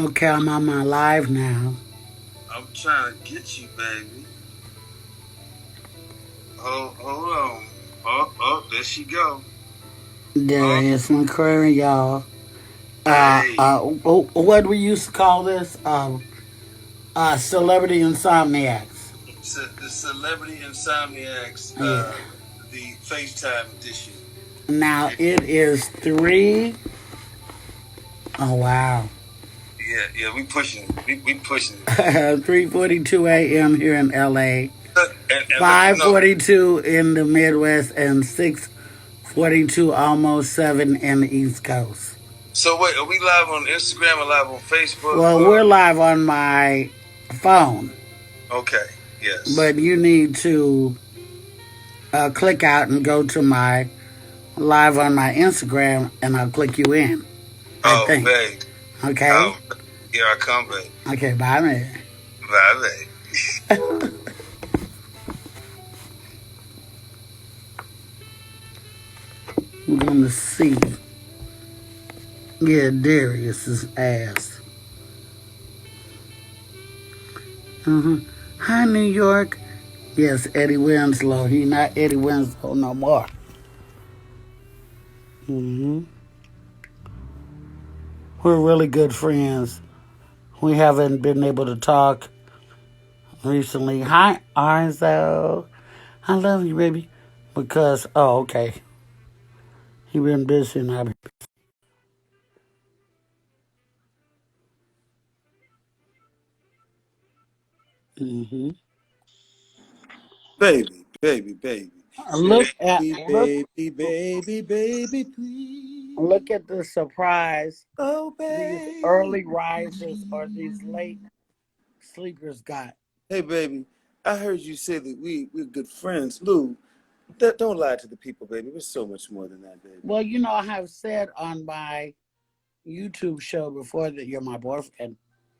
Okay, I'm on my live now. I'm trying to get you, baby. Hold on. There she go. There Oh, is McCurry, y'all. hey. What we used to call this? Celebrity insomniacs. The Celebrity Insomniacs, Yeah. the FaceTime edition. Now it is three. Oh wow. Yeah, we pushing it. We pushing it. 3:42 a.m. here in LA. And look, 5:42 in the Midwest and 6:42, almost 7 in the East Coast. so wait, are we live on Instagram or live on Facebook? Well, Or we're live on my phone, okay, yes. but you need to click out and go to my live on my Instagram, and I'll click you in. I Oh, think. babe. Okay. Oh, here I come, babe. Okay. Bye, man. Bye, babe. We're gonna see. Yeah, Darius's ass. Hi, New York. Yes, Eddie Winslow. He not Eddie Winslow no more. hmm We're really good friends. We haven't been able to talk recently. Hi, Arzo. I love you, baby. Because, oh, okay. He been busy and I've been. hmm Baby. Look at Baby, please. look at the surprise Oh, these baby. early risers or these late sleepers got. Hey, baby, I heard you say that we're good friends. Lou, don't lie to the people, baby. We're so much more than that, baby. Well, I have said on my YouTube show before that you're my boyfriend.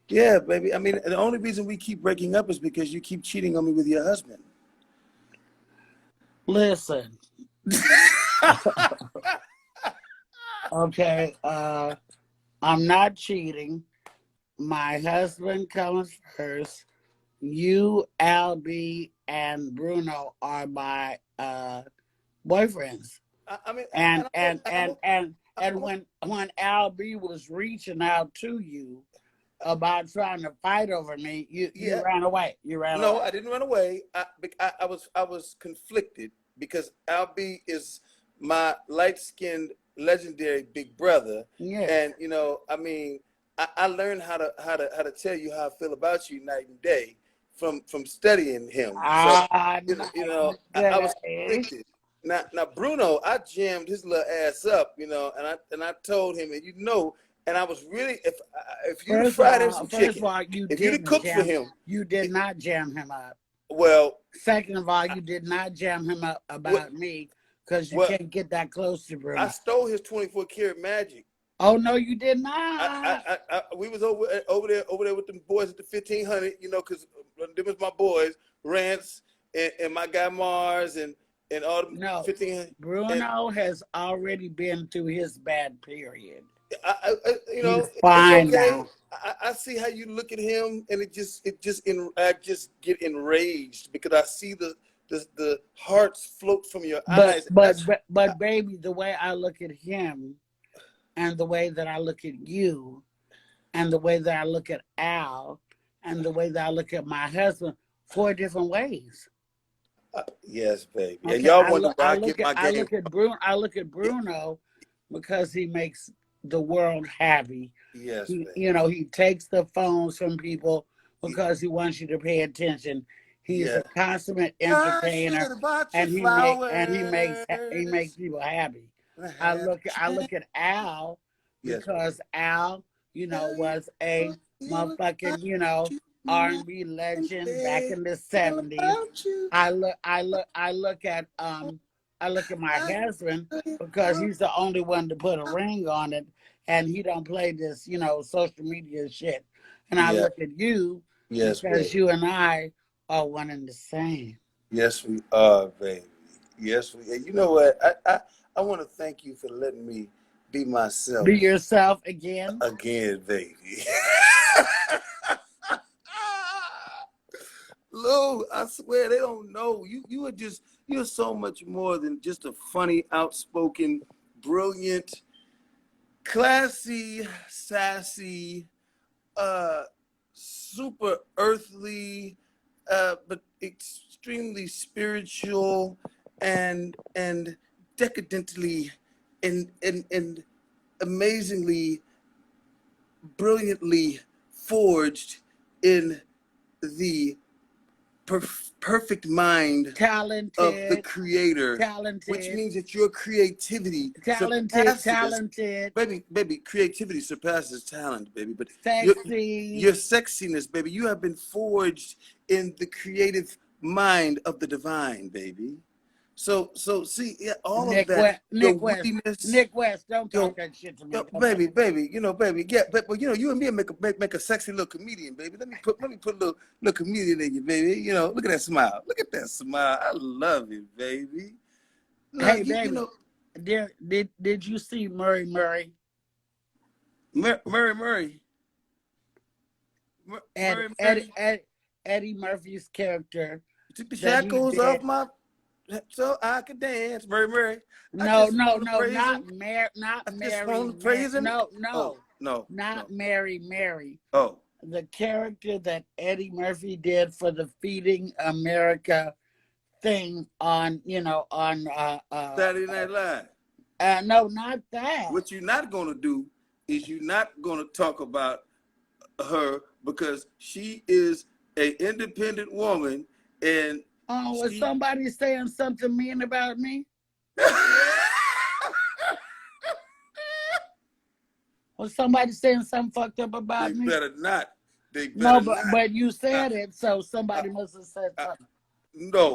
Yeah, baby. I mean, the only reason we keep breaking up is because you keep cheating on me with your husband. Listen, okay, I'm not cheating. My husband comes first. You, Albie, and Bruno are my boyfriends. I mean, And and and and and and I'm a, when Albie was reaching out to you about trying to fight over me, you yeah. ran away. You ran No, away. I didn't run away. I was conflicted because Albie is my light skinned legendary big brother, Yes. and I mean, I learned how to tell you how I feel about you night and day from studying him. So I was Nice. conflicted. Now Bruno, I jammed his little ass up, and I told him, and I was really if you'd fried him some First of chicken, all, if you'd have cooked for him. you did not jam him up. Well, Second of all, you did not jam him up well, about me because you well, can't get that close to I Bruno. stole his 24 karat magic. Oh no, you did I, not. I, we was over there with them boys at the 1500, because them was my boys, Rance and my guy Mars and all them No, 1500. And Bruno has already been through his bad period. He's it's fine okay. now. I see how you look at him, and I just get enraged because I see the hearts float from your But eyes. but but but baby, the way I look at him and the way that I look at you and the way that I look at Al and the way that I look at my husband, four different ways. Yes, baby. And Okay, y'all wonder why I I look get at my game. I look at Bruno because he makes the world happy. Yes, He baby. he takes the phones from people because he wants you to pay attention. He's Yeah. a consummate I should entertainer, have bought you and he makes flowers. people happy. I had a I chance. look at Al Yes, baby. because Al, Tell you was a what you about motherfucking, you R&B and legend back babe, in the all 70s. about you. I look at my I husband tell you because what he's the only one to put a ring on it, and he don't play this, social media shit. And I Yeah. look at you Yes, because baby. you and I are one and the same. Yes, we are, baby. Yes, we. And you know what? I want to thank you for letting me be Be myself yourself again. again, baby. Lou, I swear they don't know. You're so much more than just a funny, outspoken, brilliant, classy, sassy, super earthly, but extremely spiritual and decadently and amazingly, brilliantly forged in the perfect mind of the Talented, creator, which talented, means that your creativity talented, surpasses, talented, baby, creativity surpasses talent, baby. But sexy. your sexiness, baby, you have been forged in the creative mind of the divine, baby. So see, yeah, all of Nick that, West, your Nick West, wittiness, Nick West, don't your talk that shit to me. yo, baby, baby, yeah, but you and me make a sexy little comedian, baby. Let me put a little comedian in you, baby. Look at that smile. Look at that smile. I love it, baby. Hey, Look, baby, did you see Murray Murray? Murray, Ed, Ed, Murray. Ed, Eddie Murphy's character You took the that he shackles off did. my so I could dance, Murray. I No, just no, want to no, praise not him. Not I just Mary, want to praise him. no, Oh, no, no, no. not Mary. Oh, The character that Eddie Murphy did for the Feeding America thing on, Saturday Night Live. no, not that. What you're not gonna do is you're not gonna talk about her because she is an independent woman and Oh, was she somebody saying something mean about me? Was somebody saying something fucked up they about me? better not. They No, better not. but you Uh, said it, so uh, somebody must have said something.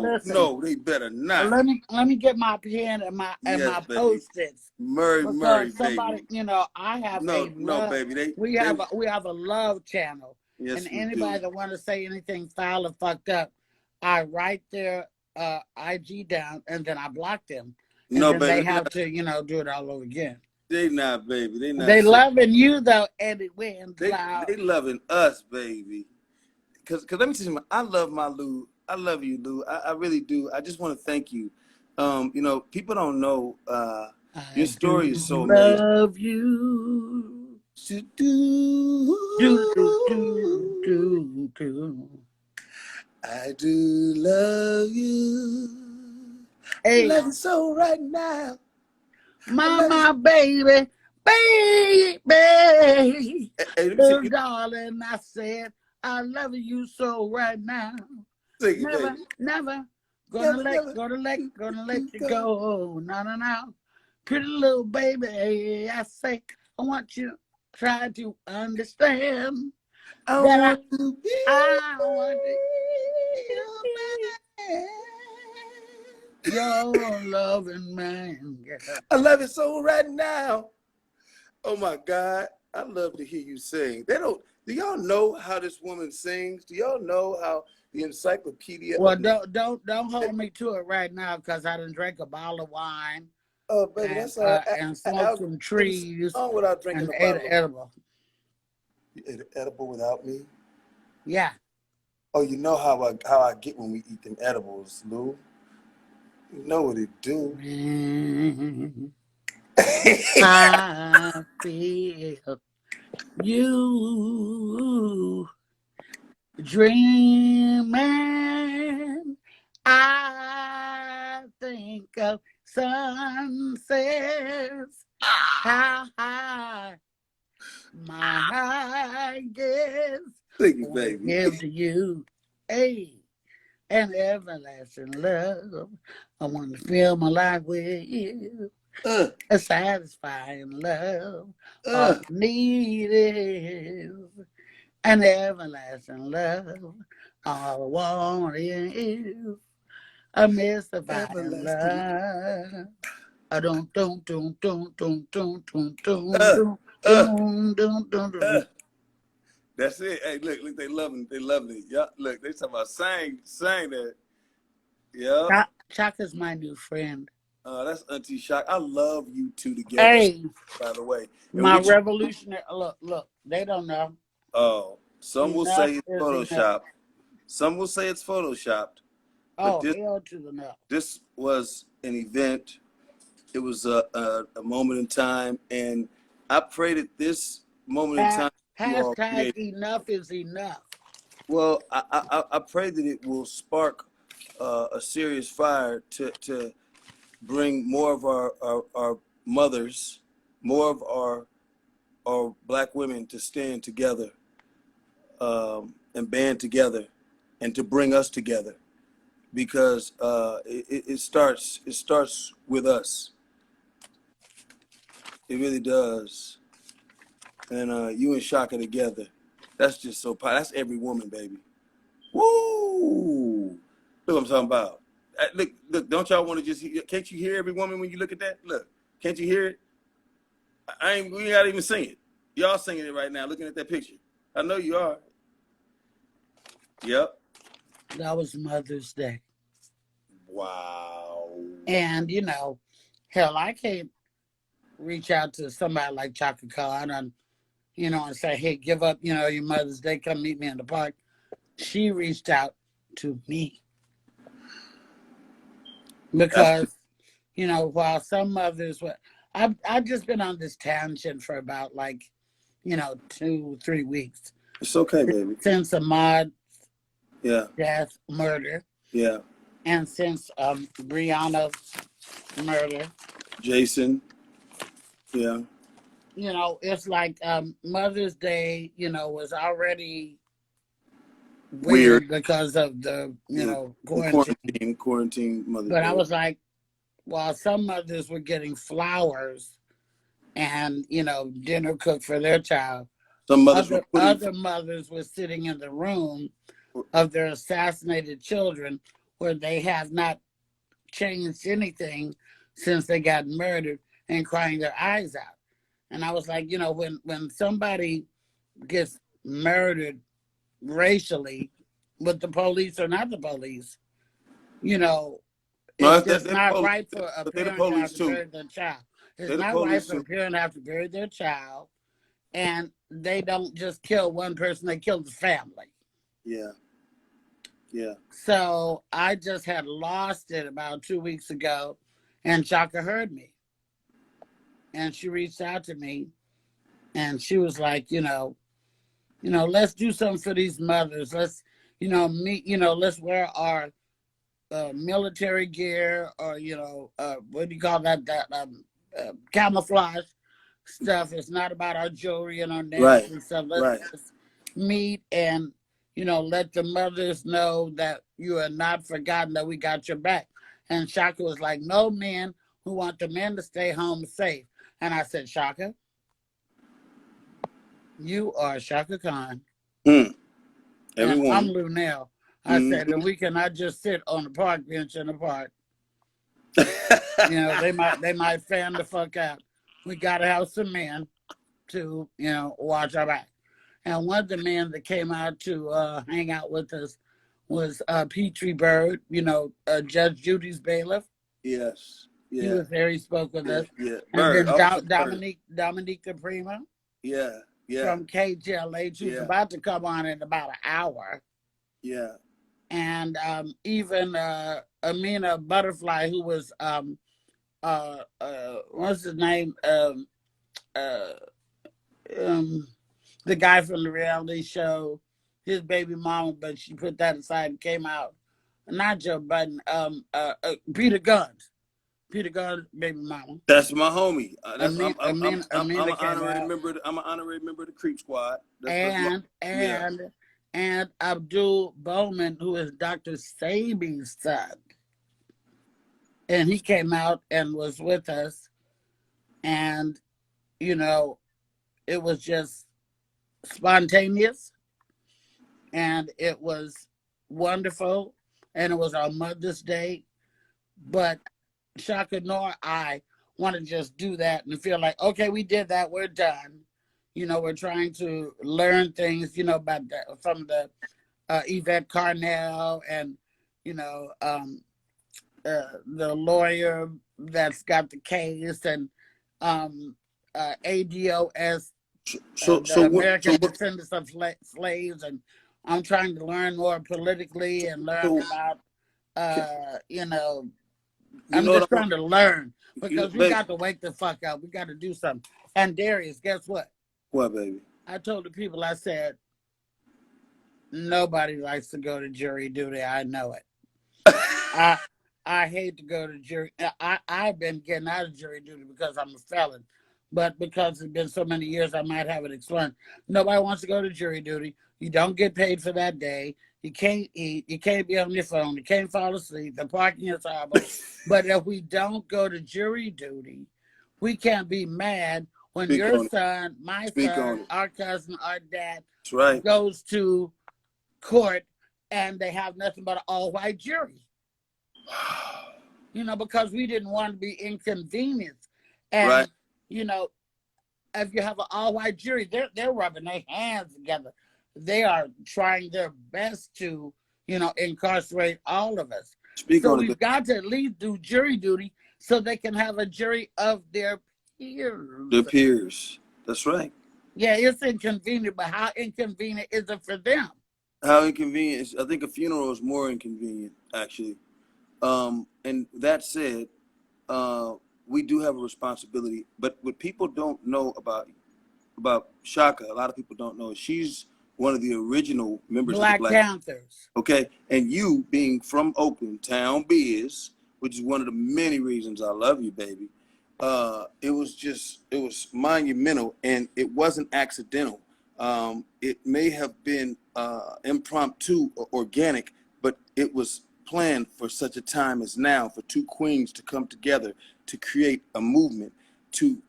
Listen, no, they better not. let me get my pen and Yes, my baby. post-its Murray, because somebody, baby. I have a No, love. baby. We have a love channel, and Yes, we anybody do. that want to say anything foul or fucked up, I write their IG down and then I block them, and No, then they baby. have to do it all over again. They not, baby. They not. They loving you though, Eddie Winslow. They loving us, baby. Cause let me tell you, I love my Lou. I love you, Lou. I really do. I just want to thank you. People don't know your I story do is so amazing. love you. To do. Do do do do do. I do love you. Hey, Love you so right now. I love you. mama, baby, baby, Hey, let me oh see. darling, I said I love you so right now. Sing it, Never, baby. never Never, gonna let you go. go. No. Pretty little baby, I say I want you to try to understand I that want to be I want to your man. your loving man. Yeah. I love it so right now. Oh my God, I love to hear you sing. They don't. Do y'all know how this woman sings? Do y'all know how the encyclopedia Well, of the? don't hold me to it right now because I done drank a bottle of wine Oh, baby, that's all right. and smoked some Sing a trees song without drinking and a ate an bottle of. edible. You ate an edible without me? Yeah. Oh, you know how I get when we eat them edibles, Lou. You know what it do. I feel you dreaming. I think of sunsets. How high my heart gets Thank you, when I baby. give to you. Hey, an everlasting love. I want to fill my life with you. Uh, A satisfying love. All uh, I need is an everlasting love. All I want is a mystifying everlasting. love. I don't Uh, uh, uh. don't. That's it. Hey, look, they loving it. Yeah, look, they talking about sang that. Yeah. Chuck is my new friend. That's Auntie Shock. I love you two together, Hey, by the way. And my what you revolutionary. Look, they don't know. Oh, some will Enough say it's is enough. photoshopped. Some will say it's photoshopped. But Oh, hell to the no. this was an event. It was a moment in time, and I pray that this moment in time you all Hashtag create. enough is enough. Well, I pray that it will spark a serious fire to bring more of our mothers, more of our black women to stand together and band together and to bring us together because it starts with us. It really does. And you and Shaka together, that's just so powerful. That's every woman, baby. Woo! Look what I'm talking about. Look, don't y'all want to just can't you hear every woman when you look at that? Look, can't you hear it? We gotta even sing it. Y'all singing it right now, looking at that picture. I know you are. Yep. That was Mother's Day. Wow. And, hell, I can't reach out to somebody like Chaka Khan and, and say, hey, give up, your Mother's Day, come meet me in the park. She reached out to me. Because, while some mothers were, I've just been on this tangent for about 2-3 weeks. It's okay, baby. Since Ahmaud's Yeah. death, murder. Yeah. And since Brianna's murder. Jason. Yeah. It's like Mother's Day, was already weird because of the, quarantine Mother's But Day. I was like, while some mothers were getting flowers and, dinner cooked for their child, some mothers other mothers were sitting in the room of their assassinated children where they have not changed anything since they got murdered and crying their eyes out. And I was like, when somebody gets murdered racially, with the police or not the police, it's just not right for a parent to have to bury their child. It's not right for a parent to have to bury their child, and they don't just kill one person, they kill the family. Yeah. Yeah. So I just had lost it about 2 weeks ago, and Shaka heard me. And she reached out to me, and she was like, let's do something for these mothers. Let's, let's wear our military gear or, what do you call that camouflage stuff. It's not about our jewelry and our necks and stuff. Let's just meet and, let the mothers know that you are not forgotten, that we got your back. And Shaka was like, no men who want the men to stay home safe. And I said, Shaka, you are Shaka Khan. And I'm Luenell. I said, and we cannot just sit on the park bench in the park. They might fan the fuck out. We gotta have some men to, watch our back. And one of the men that came out to hang out with us was Petrie Bird, Judge Judy's bailiff. Yes. Yeah. He was there, he spoke with us. Yeah. And then Dominique Caprima. Yeah. Yeah. From KGLH, who's about to come on in about an hour. Yeah. And even Amina Butterfly, who was what's his name? The guy from the reality show, his baby mama, but she put that aside and came out. Not Joe Budden, Peter Gunn's. Peter Gunn's baby mama. That's my homie. I'm an honorary member of the Creep Squad. And Abdul Bowman, who is Dr. Sabi's son. And he came out and was with us. And, it was just spontaneous. And it was wonderful. And it was our Mother's Day. But Shaka nor I want to just do that and feel like, okay, we did that, we're done. We're trying to learn things, about from the Yvette Carnell and, the lawyer that's got the case and ADOS So the what? American descendants of slaves, and I'm trying to learn more politically and learn So about, you know, you I'm know just what trying to learn because we baby? got to wake the fuck up. We got to do something. And Darius, guess what? What, baby? I told the people, I said, nobody likes to go to jury duty. I know it. I I hate to go to jury. I've been getting out of jury duty because I'm a felon, but because it's been so many years, I might have it explained. Nobody wants to go to jury duty. You don't get paid for that day. You can't eat. You can't be on your phone. You can't fall asleep. The parking is horrible. But if we don't go to jury duty, we can't be mad when Speak your on it. son, my Speak son, on it. our cousin, our dad That's right. goes to court and they have nothing but an all-white jury. You know, because we didn't want to be inconvenienced. Right. And, you know, if you have an all-white jury, they're rubbing their hands together. They are trying their best to, you know, incarcerate all of us. Speak So on it. we've got to at least do jury duty so they can have a jury of their peers. Their peers. That's right. Yeah, it's inconvenient, but how inconvenient is it for them? How inconvenient. I think a funeral is more inconvenient, actually. And that said, we do have a responsibility. But what people don't know about Shaka, a lot of people don't know, she's one of the original members of the Black Black Panthers. Okay, and you being from Oakland, town biz, which is one of the many reasons I love you, baby. It was monumental, and it wasn't accidental. It may have been impromptu or organic, but it was planned for such a time as now, for two queens to come together to create a movement, to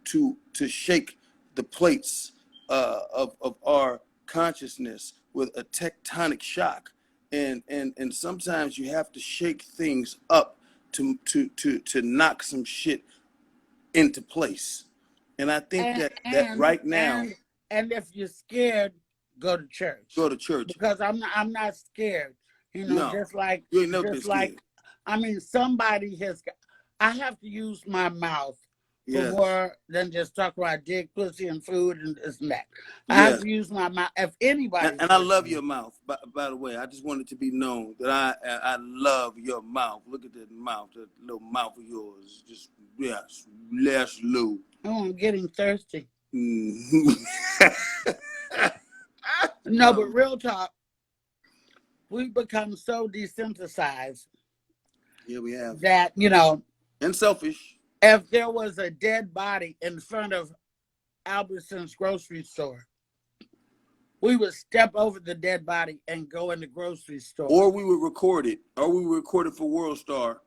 shake the plates of our consciousness with a tectonic shock. And sometimes you have to shake things up to knock some shit into place. And I think and that and right now, and if you're scared, go to church go to church. because I'm not scared. You know, No, you ain't never been scared. I mean, somebody has. I have to use my mouth for Yes, more than just talk about dick, pussy, and food and this and that. I have yes. to use my mouth. If anybody's And I love listening, your mouth. By the way, I just wanted to be known that I love your mouth. Look at that mouth, that little mouth of yours. Just yes, less Lou. oh, I'm getting thirsty. Mm. No, but real talk, we've become so desensitized Yeah, we have. that, you know, And selfish. if there was a dead body in front of Albertson's grocery store, we would step over the dead body and go in the grocery store. Or we would record it. Or we would record it for World Star.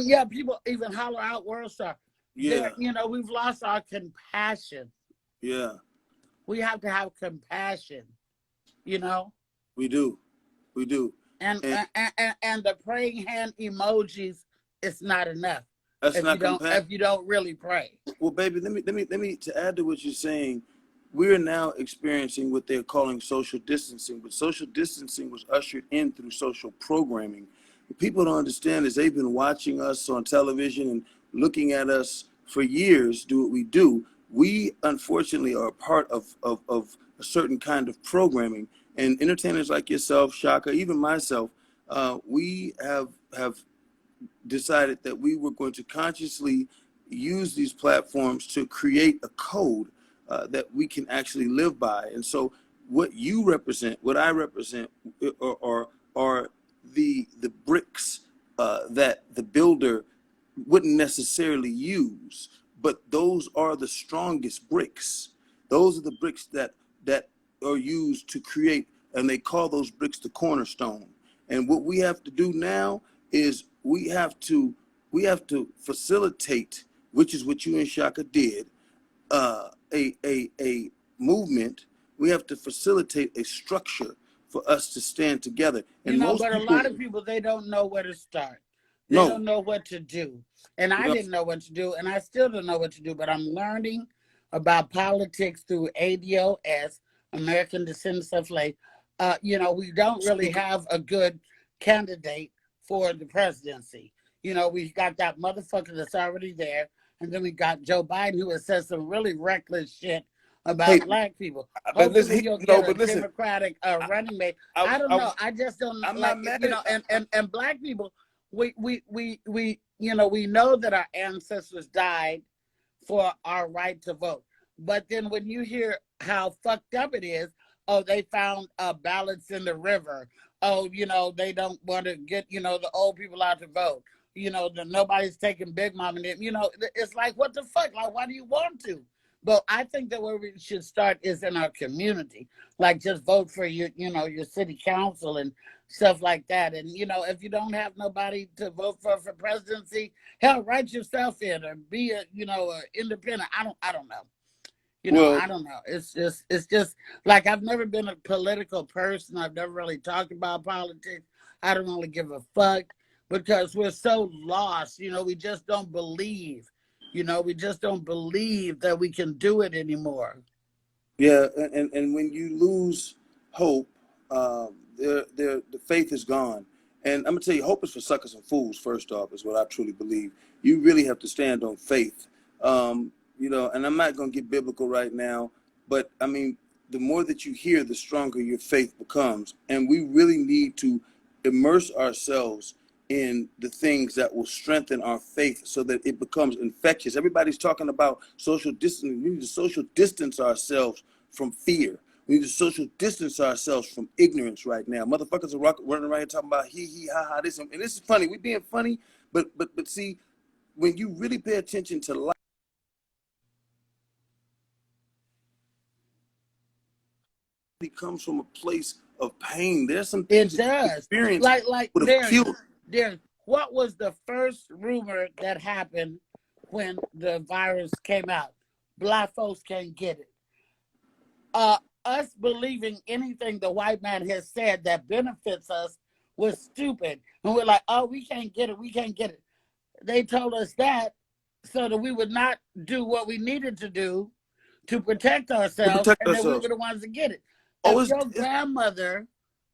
Yeah, people even holler out World Star. Yeah. You know, we've lost our compassion. Yeah. We have to have compassion, you know? We do. We do. And the praying hand emojis, it's not enough. That's if not you don't if you don't really pray. Well, baby, let me to add to what you're saying, we're now experiencing what they're calling social distancing, but social distancing was ushered in through social programming. What people don't understand is they've been watching us on television and looking at us for years do what we do. We unfortunately are a part of a certain kind of programming, and entertainers like yourself, Shaka, even myself, we have decided that we were going to consciously use these platforms to create a code that we can actually live by. And so what you represent, what I represent, are the bricks that the builder wouldn't necessarily use, but those are the strongest bricks. Those are the bricks that are used to create, and they call those bricks the cornerstone. And what we have to do now is we have to facilitate, which is what you and Shaka did, a movement. We have to facilitate a structure for us to stand together. And You know, most but a people, lot of people, they don't know where to start. They no, don't know what to do. And I no, didn't know what to do, and I still don't know what to do, but I'm learning about politics through ADOS, American Descendants of Slave. You know, we don't really have a good candidate for the presidency. You know, we got that motherfucker that's already there, and then we got Joe Biden, who has said some really reckless shit Hey, about black people. but listen, Hopefully, you'll no, get a but listen, Democratic running mate. I, I don't I know. was, I just don't I'm like not mad you at, know. And black people, we you know we know that our ancestors died for our right to vote. But then when you hear how fucked up it is, oh, they found ballots in the river. Oh, you know, they don't want to get, you know, the old people out to vote. You know, nobody's taking Big Mom and them. You know, it's like, what the fuck? Like, why do you want to? But I think that where we should start is in our community. Like, just vote for your, you know, your city council and stuff like that. And, you know, if you don't have nobody to vote for presidency, hell, write yourself in or be a, you know, a independent. I don't know. You know, well, I don't know. It's just like I've never been a political person. I've never really talked about politics. I don't really give a fuck because we're so lost. You know, we just don't believe. You know, we just don't believe that we can do it anymore. yeah, and when you lose hope, the faith is gone. And I'm gonna tell you, hope is for suckers and fools. First off, is what I truly believe. You really have to stand on faith. You know, and I'm not gonna get biblical right now, but I mean, the more that you hear, the stronger your faith becomes. And we really need to immerse ourselves in the things that will strengthen our faith so that it becomes infectious. Everybody's talking about social distancing. We need to social distance ourselves from fear. We need to social distance ourselves from ignorance right now. Motherfuckers are running around here talking about hee ha ha this, and this is funny. We being funny, but see, when you really pay attention to life, it comes from a place of pain. There's some things It that you does. experience Like would have killed. Darren, what was the first rumor that happened when the virus came out? Black folks can't get it. uh, us believing anything the white man has said that benefits us was stupid. And we're like, oh, we can't get it. We can't get it. They told us that so that we would not do what we needed to do to protect To ourselves, protect and then we ourselves. were the ones to get it. Oh, If your grandmother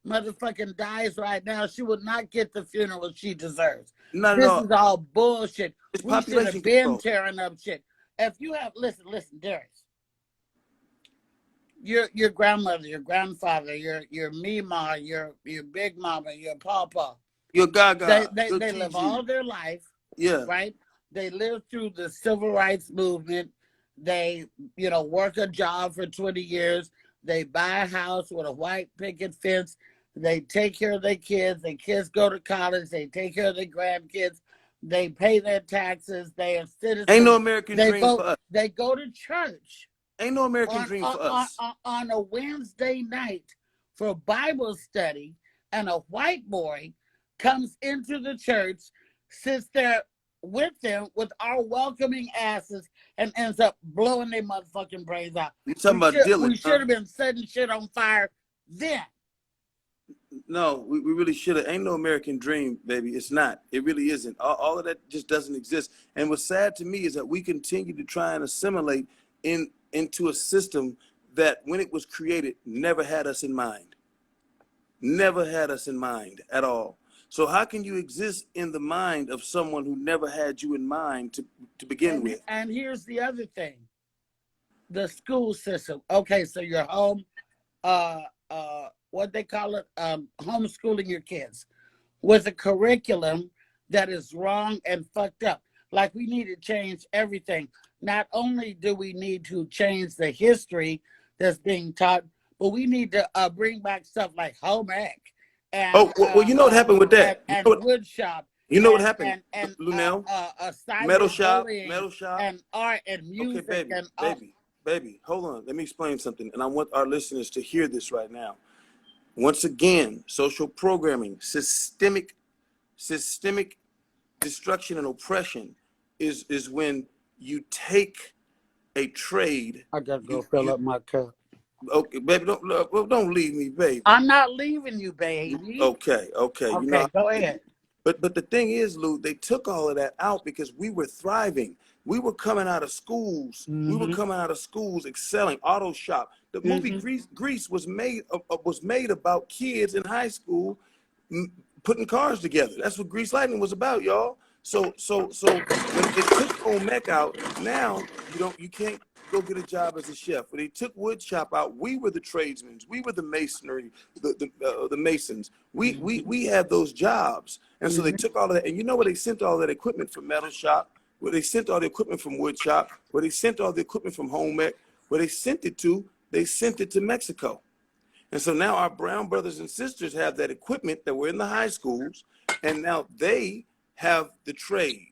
motherfucking dies right now, she would not get the funeral she deserves. not at This all. is all bullshit. It's We should population have been control. tearing up shit. If you have, listen, Darius, your grandmother, your grandfather, your Mima, your big mama, your papa. Your They Gaga, they your they live TG. all their life, Yeah. right? They live through the civil rights movement. They, you know, work a job for 20 years. They buy a house with a white picket fence. They take care of their kids. Their kids go to college. They take care of their grandkids. They pay their taxes. They are Ain't no citizens. American They dream vote. for us. They go to church Ain't no American on dream on, for us. on a Wednesday night for Bible study, and a white boy comes into the church, sits there with them with our welcoming asses, and ends up blowing their motherfucking brains out. You talking about Dylan, We huh? should have been setting shit on fire then. No, we really should have. Ain't no American dream, baby. It's not. It really isn't. All of that just doesn't exist. And what's sad to me is that we continue to try and assimilate into a system that, when it was created, never had us in mind. Never had us in mind at all. So how can you exist in the mind of someone who never had you in mind to begin with? And here's the other thing: the school system. Okay, so you're home. Uh, what they call it, homeschooling your kids with a curriculum that is wrong and fucked up. Like, we need to change everything. Not only do we need to change the history that's being taught, but we need to bring back stuff like home ec and Oh, well, you know what happened with that? wood shop You know what happened, and Luenell? cyber Metal bullying shop. and art and Okay, music baby, and baby, hold on. Let me explain something. And I want our listeners to hear this right now. Once again, social programming, systemic destruction and oppression is when you take a trade. I gotta go fill You up my cup. okay, baby, don't leave me, baby. I'm not leaving you, baby. Okay. You know, Okay, go ahead. but the thing is, Lou, they took all of that out because we were thriving. We were coming out of schools. We were Mm-hmm. coming out of schools excelling. Auto shop. The movie Mm-hmm. Grease was made about kids in high school putting cars together. That's what Grease Lightning was about, y'all. So when it took home ec out, now you can't go get a job as a chef. When they took wood shop out, we were the tradesmen. We were the masonry, the masons. We had those jobs. And so they took all of that. And you know where they sent all that equipment from metal shop, where they sent all the equipment from wood shop, where they sent all the equipment from home ec, where they sent it to Mexico. And so now our brown brothers and sisters have that equipment that were in the high schools, and now they have the trade.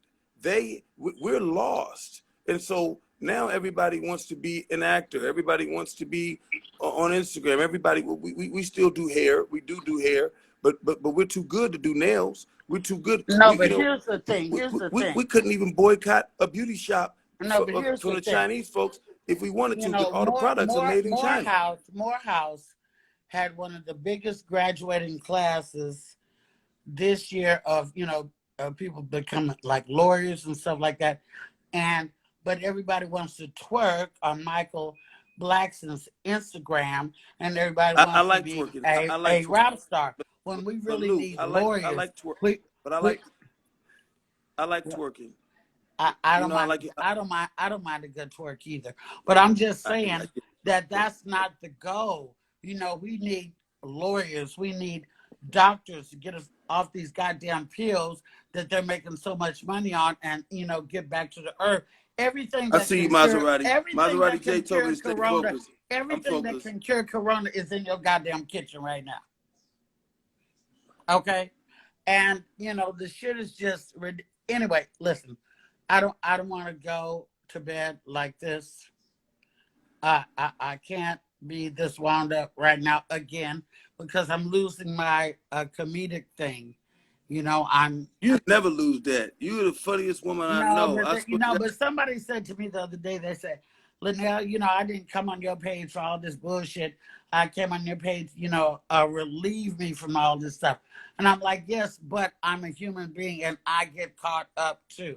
We're lost. And so now everybody wants to be an actor. Everybody wants to be on Instagram. Everybody, we still do hair. We do hair, but we're too good to do nails. We're too good. No, but here's the thing. We couldn't even boycott a beauty shop No, but here's from the the thing. Chinese folks if we wanted to. You Because know, all the products are made in China. Morehouse had one of the biggest graduating classes this year of, people becoming like lawyers and stuff like that. But everybody wants to twerk on Michael Blackson's Instagram, and everybody I wants to like be twerking. a rap star. When we really Luke, need I lawyers, like twerk, we, but I like twerking. I don't mind. I like it. I don't mind. I don't mind a good twerk either. But I'm just saying that that's not the goal. We need lawyers. We need doctors to get us off these goddamn pills that they're making so much money on, and get back to the earth. Everything I that see you, can cure, Maserati. everything Maserati that J can told me cure to stay corona, focused. everything that can cure corona is in your goddamn kitchen right now. Okay, and the shit is just anyway. Listen, I don't want to go to bed like this. I can't be this wound up right now again because I'm losing my comedic thing. You never lose that. You're the funniest woman I know. But somebody said to me the other day, they said, Luenell, I didn't come on your page for all this bullshit. I came on your page, relieve me from all this stuff. And I'm like, yes, but I'm a human being and I get caught up too,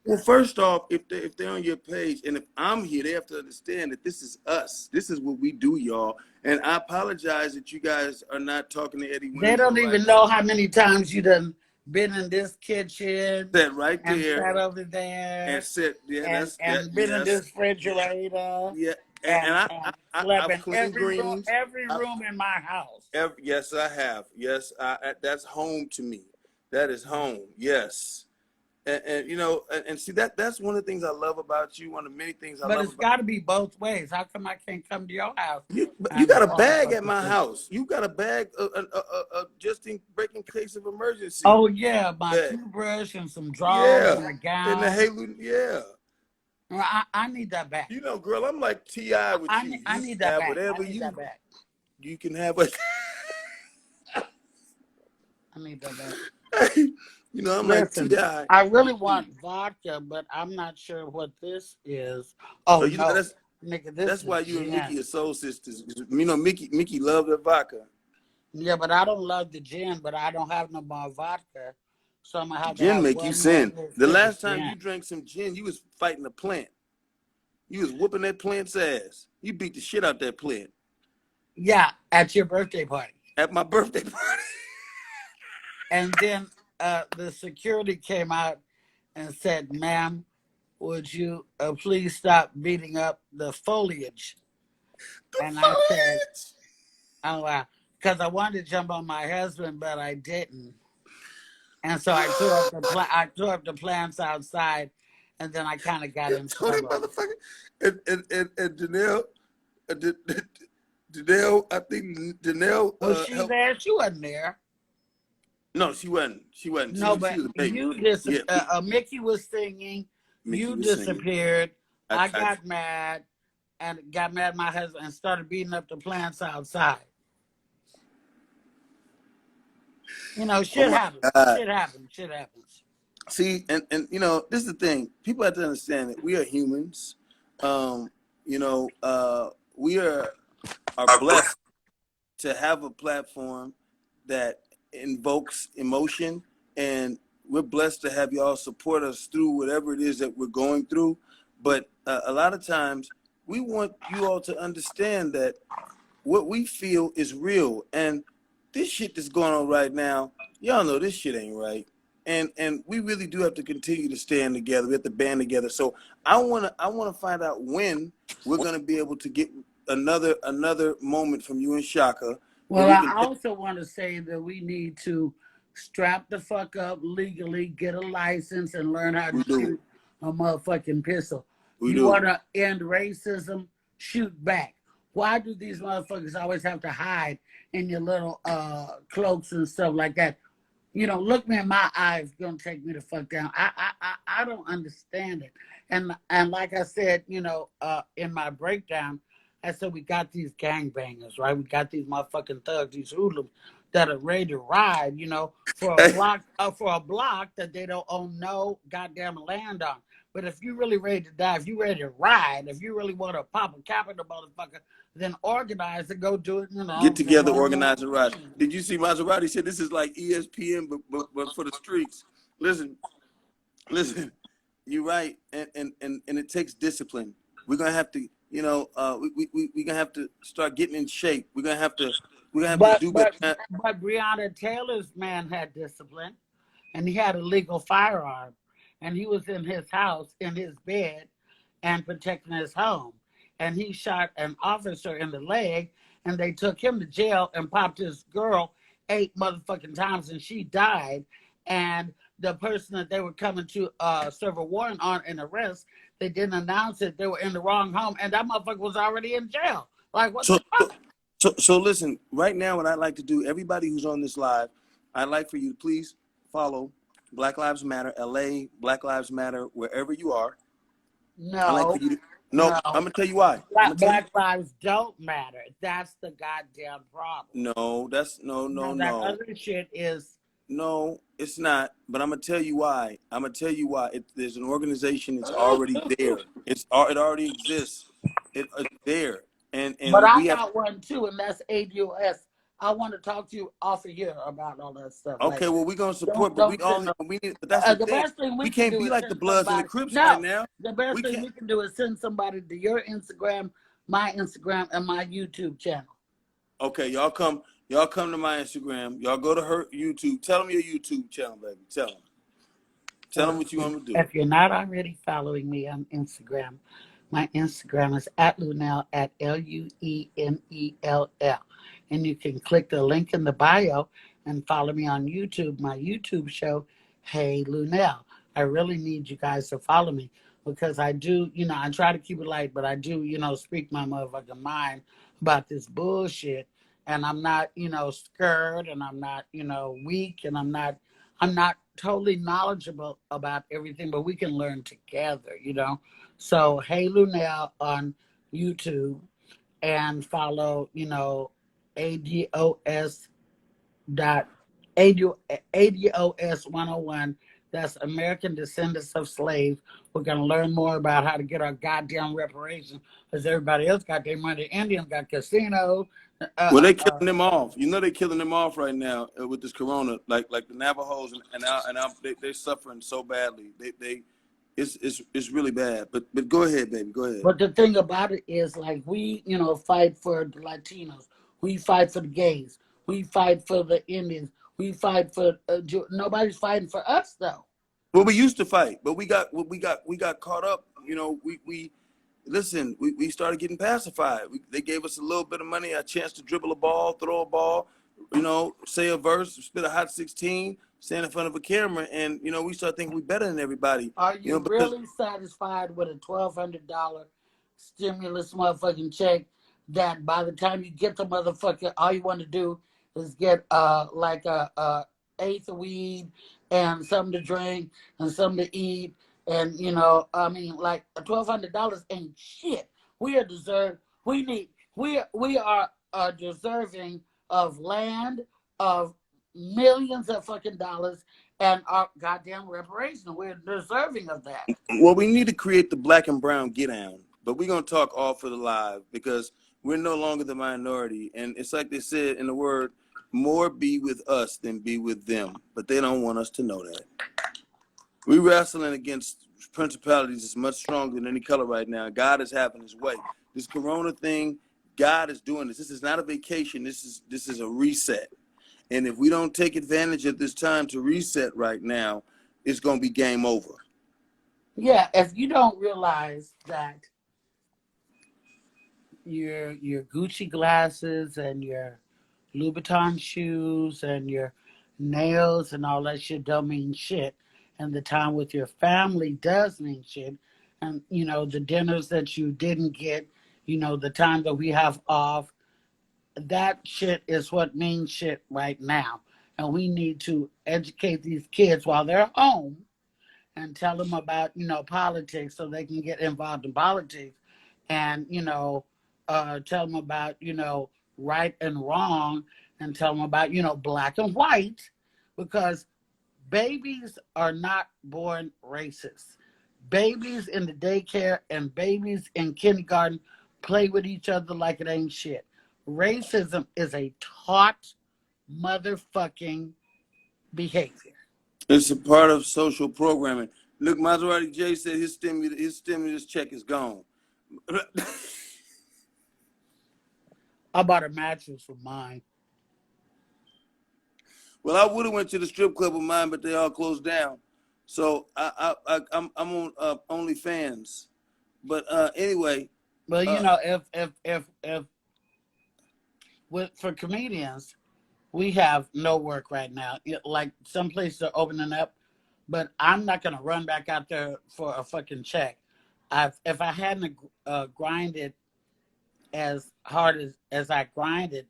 Well, first off, if they're on your page and if I'm here, they have to understand that this is us. This is what we do, y'all. And I apologize that you guys are not talking to Eddie Winslow. They don't even know how many times you done been in this kitchen. Sat right there. And sat over there. And said, yeah, and been in this refrigerator. Yeah. And slept in every room in my house. Yes, I have. Yes, that's home to me. That is home. Yes. And see that's one of the things I love about you. One of the many things I love. But it's got to be both ways. How come I can't come to your house? You got a bag at my house. You got a bag just in breaking case of emergency. Oh yeah, my toothbrush and some drawers and a gown. And the halo, yeah. I need that back. Girl, I'm like T.I. with you. I need that back. Whatever that back. You can have it. I need that back. I'm like T.I. I really want vodka, but I'm not sure what this is. Oh, no. That's why you and Mickey are soul sisters. Mickey loved her vodka. Yeah, but I don't love the gin, but I don't have no more vodka. So I'm going to have gin make you sin. The last time you drank some gin, you was fighting a plant. You was whooping that plant's ass. You beat the shit out that plant. Yeah, at your birthday party. At my birthday party. And then the security came out and said, ma'am, would you please stop beating up the foliage? I said, oh, wow. Because I wanted to jump on my husband, but I didn't. And so I tore up the plants outside, and then I kind of got in trouble. And Janelle, I think Janelle. Was she there? She wasn't there. No, she wasn't. No, but you disappeared. Mickey was singing. You disappeared. I got mad and got mad at my husband and started beating up the plants outside. Shit happens. Shit happens. See, and this is the thing. People have to understand that we are humans. We are blessed to have a platform that invokes emotion, and we're blessed to have y'all support us through whatever it is that we're going through. But a lot of times we want you all to understand that what we feel is real, and this shit that's going on right now, y'all know this shit ain't right. and we really do have to continue to stand together. We have to band together. So I wanna find out when we're gonna be able to get another moment from you and Shaka where Well, we can. I also want to say that we need to strap the fuck up legally, get a license, and learn how to We do. shoot a motherfucking pistol. We You do. want to end racism? Shoot back. Why do these motherfuckers always have to hide in your little cloaks and stuff like that? Look me in my eyes, gonna take me the fuck down. I don't understand it. And like I said, in my breakdown, I said we got these gangbangers, right? We got these motherfucking thugs, these hoodlums that are ready to ride, for a block that they don't own no goddamn land on. But if you really ready to die, if you ready to ride, if you really want to pop a cap in the motherfucker, then organize and go do it, Get together, organize, and ride. Did you see Maserati said this is like ESPN, but for the streets? Listen, listen, you're right, and it takes discipline. We're gonna have to, we're gonna have to start getting in shape. We're gonna have to But do but better. but Breonna Taylor's man had discipline, and he had a legal firearm, and he was in his house in his bed, and protecting his home, and he shot an officer in the leg, and they took him to jail and popped his girl 8 motherfucking times, and she died, and the person that they were coming to serve a warrant on and arrest, they didn't announce it. They were in the wrong home, and that motherfucker was already in jail. Like what So, the fuck? so listen. Right now, what I'd like to do, everybody who's on this live, I'd like for you to please follow Black Lives Matter LA, Black Lives Matter wherever you are. I'd like for No, you to. No, no. I'm gonna tell you why. I'm gonna Black, tell you. black lives don't matter. That's the goddamn problem. No, that's No, that other shit is. no, it's not. But I'm gonna tell you why. I'm gonna tell you why. There's an organization. It's already there. It already exists. It's there, But and I we have. got one too, and that's ADOS. I want to talk to you off of here about all that stuff. Like, Okay, well, we're gonna support, don't but we don't send only no. we need. But that's the The thing. best thing We we can can't do be is like the send Bloods and the somebody. Crips right No, now. the best We thing can't. we can do is send somebody to your Instagram, my Instagram, and my YouTube channel. Okay, y'all come to my Instagram. Y'all go to her YouTube. Tell them your YouTube channel, baby. Tell them what you want to do. If you're not already following me on Instagram, my Instagram is at Luenell at Luenell. And you can click the link in the bio and follow me on YouTube, my YouTube show, Hey Luenell. I really need you guys to follow me because I do, I try to keep it light, but I do, speak my motherfucking mind about this bullshit. And I'm not, scared, and I'm not, weak, and I'm not totally knowledgeable about everything, but we can learn together. So Hey Luenell on YouTube, and follow, ADOS dot ADOS 101. That's American Descendants of Slaves. We're gonna learn more about how to get our goddamn reparations, because everybody else got their money. Indians got casinos. Well, they killing them off. You know they killing them off right now with this corona. Like the Navajos they're suffering so badly. It's really bad. But go ahead, baby. Go ahead. But the thing about it is, like, we, fight for the Latinos. We fight for the gays. We fight for the Indians. We fight for nobody's fighting for us though. Well, we used to fight, but we got caught up. We listen. We started getting pacified. They gave us a little bit of money, a chance to dribble a ball, throw a ball, say a verse, spit a hot 16, stand in front of a camera, and we start thinking we better than everybody. Are you Because really satisfied with a $1,200 stimulus motherfucking check that by the time you get the motherfucker, all you want to do is get like a eighth of weed and something to drink and something to eat, and I mean, like, $1,200 ain't shit. We are deserved. We are deserving of land, of millions of fucking dollars, and our goddamn reparation. We're deserving of that. well, we need to create the black and brown get down, but we're gonna talk all for the live because we're no longer the minority, and it's like they said in the word, more be with us than be with them, but they don't want us to know that. We're wrestling against principalities that's much stronger than any color right now. God is having his way. This corona thing, God is doing this. This is not a vacation. This is a reset. And if we don't take advantage of this time to reset right now, it's going to be game over. Yeah, if you don't realize that your Gucci glasses and your Louboutin shoes and your nails and all that shit don't mean shit, and the time with your family does mean shit, and the dinners that you didn't get, the time that we have off, that shit is what means shit right now, and we need to educate these kids while they're home and tell them about politics so they can get involved in politics, and tell them about right and wrong, and tell them about black and white, because babies are not born racist. Babies in the daycare and babies in kindergarten play with each other like it ain't shit. Racism is a taught motherfucking behavior. It's a part of social programming. Look, Maserati J said his stimulus check is gone. I bought a mattress for mine. Well, I would have went to the strip club with mine, but they all closed down. So I'm on OnlyFans. But anyway, Well, uh, if for comedians, we have no work right now. Like some places are opening up, but I'm not gonna run back out there for a fucking check. If I hadn't grinded as hard as I grinded,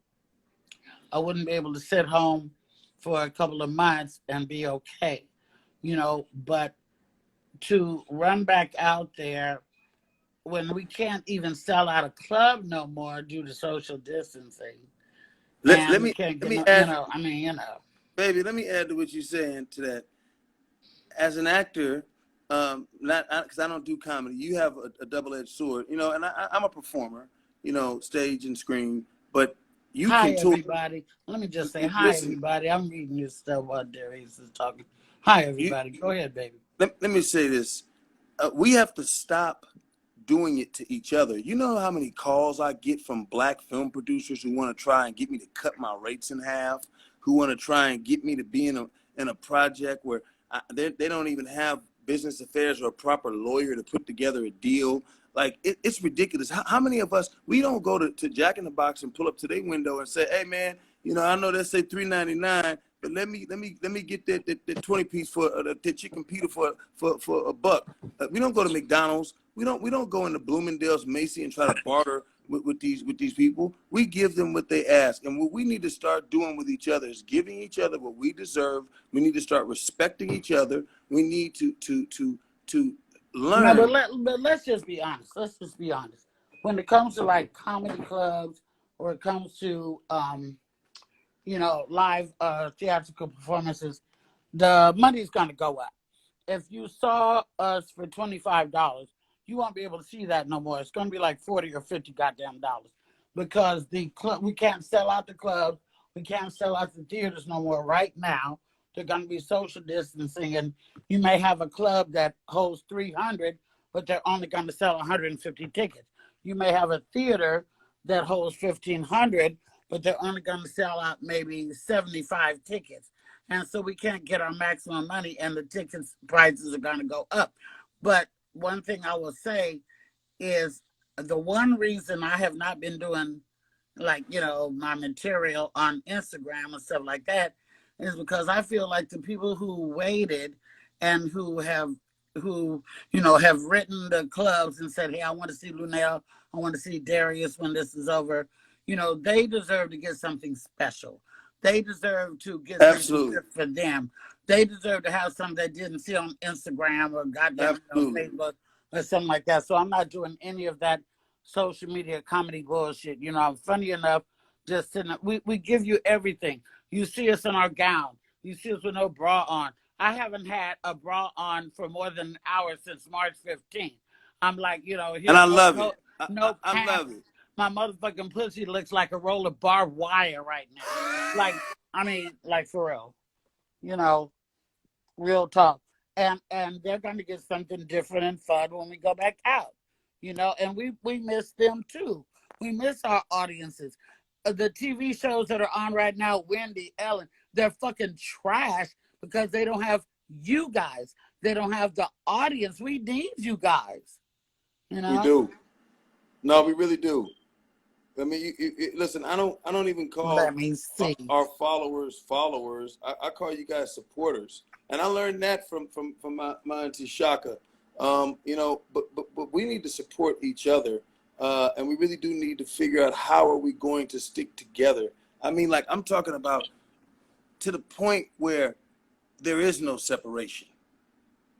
I wouldn't be able to sit home for a couple of months and be okay. But to run back out there when we can't even sell out a club no more due to social distancing, let and we me can't let get me no, add, baby. Let me add to what you're saying to that. As an actor, not because I don't do comedy. You have a double-edged sword, and I'm a performer, stage and screen. But you Hi, can tour. everybody. Let me just say hi, Listen, everybody. I'm reading your stuff while Darius is talking. Hi, you everybody. Go ahead, baby. let me say this. We have to stop doing it to each other. You know how many calls I get from black film producers who want to try and get me to cut my rates in half, who want to try and get me to be in a project where they don't even have business affairs or a proper lawyer to put together a deal. Like it's ridiculous. How many of us, we don't go to Jack in the Box and pull up to their window and say, hey man, I know they say $3.99, but let me get that 20 piece for the chicken pita for a buck. We don't go to McDonald's. We don't go into Bloomingdale's, Macy, and try to barter with these people. We give them what they ask, and what we need to start doing with each other is giving each other what we deserve. We need to start respecting each other. We need to No, but learn. let's just be honest. Let's just be honest. When it comes to like comedy clubs, or it comes to live theatrical performances, the money's gonna go up. If you saw us for $25, you won't be able to see that no more. It's going to be like 40 or 50 goddamn dollars, because the club, we can't sell out the clubs, we can't sell out the theaters no more right now. They're going to be social distancing, and you may have a club that holds 300, but they're only going to sell 150 tickets. You may have a theater that holds 1,500, but they're only going to sell out maybe 75 tickets, and so we can't get our maximum money, and the tickets prices are going to go up. But one thing I will say is, the one reason I have not been doing like my material on Instagram and stuff like that is because I feel like the people who waited and who have written the clubs and said, hey, I want to see Luenell, I want to see Darius when this is over, they deserve to get something special. They deserve to get something Absolutely, just for them. They deserve to have something they didn't see on Instagram or goddamn absolutely. Facebook or something like that. So I'm not doing any of that social media comedy bullshit. I'm funny enough, just sitting up. We give you everything. You see us in our gown. You see us with no bra on. I haven't had a bra on for more than an hour since March 15th. I'm like, And here, I no, love no, it. I, I, no I pants. love it. My motherfucking pussy looks like a roll of barbed wire right now. Like, I mean, like for real. You know, real talk. And they're going to get something different and fun when we go back out. And we miss them too. We miss our audiences. the TV shows that are on right now, Wendy, Ellen, they're fucking trash because they don't have you guys. They don't have the audience. We need you guys. You We know. do. No, we really do. I mean, listen. I don't even call Let me see. our followers followers. I call you guys supporters, and I learned that from my auntie Shaka. You know, but we need to support each other, and we really do need to figure out how are we going to stick together. I mean, like I'm talking about to the point where there is no separation.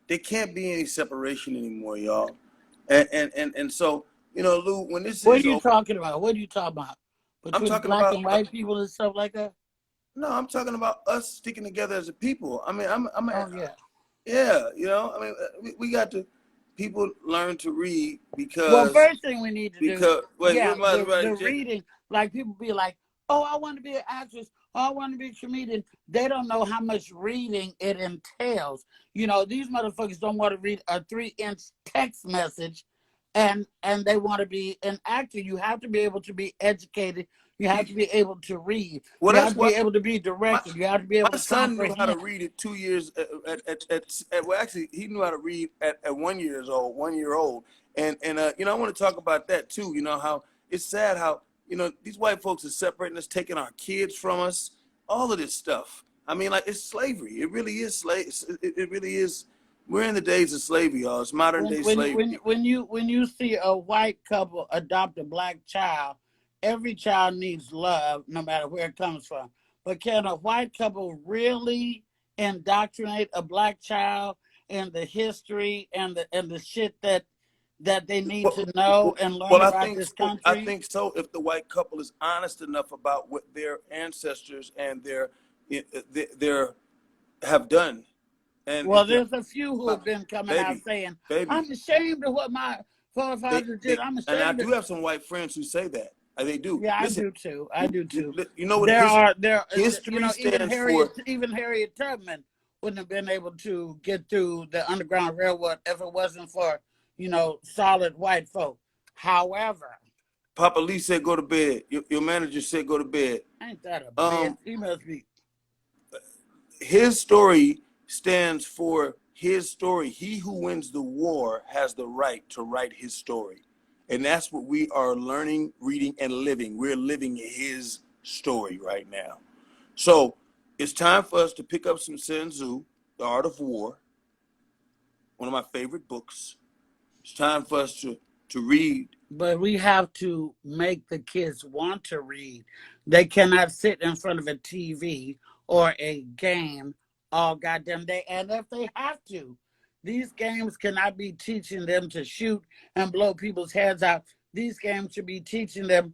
There can't be any separation anymore, y'all. And so, you know, Lou, when this What is are you over, talking about? What are you talking about? I'm Between talking black about and white people and stuff like that? no, I'm talking about us sticking together as a people. I mean, Oh yeah. yeah, you know, I mean, we got to people learn to read Well, first thing we need to do, wait, yeah, we might as well, the reading. Like people be like, "Oh, I want to be an actress. Oh, I want to be a comedian." They don't know how much reading it entails. You know, these motherfuckers don't want to read a 3-inch text message, and they want to be an actor. You have to be able to be educated. You have to be able to read. well, You have that's to be why able to be my directed. You have to be able my to son knew how to comprehend. read at 2 years. Well, actually, he knew how to read at 1 years old, 1 year old, and you know, I want to talk about that too. You know how it's sad how you know these white folks are separating us, taking our kids from us, all of this stuff. I mean, like it's slavery. It really is slave. It really is. We're in the days of slavery, y'all. It's modern when day when when slavery. when you when you see a white couple adopt a black child, every child needs love, no matter where it comes from. But can a white couple really indoctrinate a black child in the history and the shit that they need to know and learn Well, I about think this so. I country? think so. If the white couple is honest enough about what their ancestors and their have done, and Well, if they're there's a few who my have been coming out baby, saying, baby, "I'm ashamed of what my forefathers did. they, I'm and I ashamed of." do have some white friends who say that. They do. Yeah, I Listen, do too. I do too. you know what There are there, you history know, stands for. Even Harriet Tubman wouldn't have been able to get through the Underground Railroad if it wasn't for solid white folk. However, Papa Lee said, "Go to bed." Your manager said, "Go to bed." ain't that a bitch? Um, He must be. his story stands for his story. He who wins the war has the right to write his story. And that's what we are learning, reading, and living. We're living his story right now. So it's time for us to pick up some Sun Tzu, The Art of War, one of my favorite books. It's time for us to read. But we have to make the kids want to read. They cannot sit in front of a TV or a game all goddamn day. And if they have to, these games cannot be teaching them to shoot and blow people's heads out. These games should be teaching them,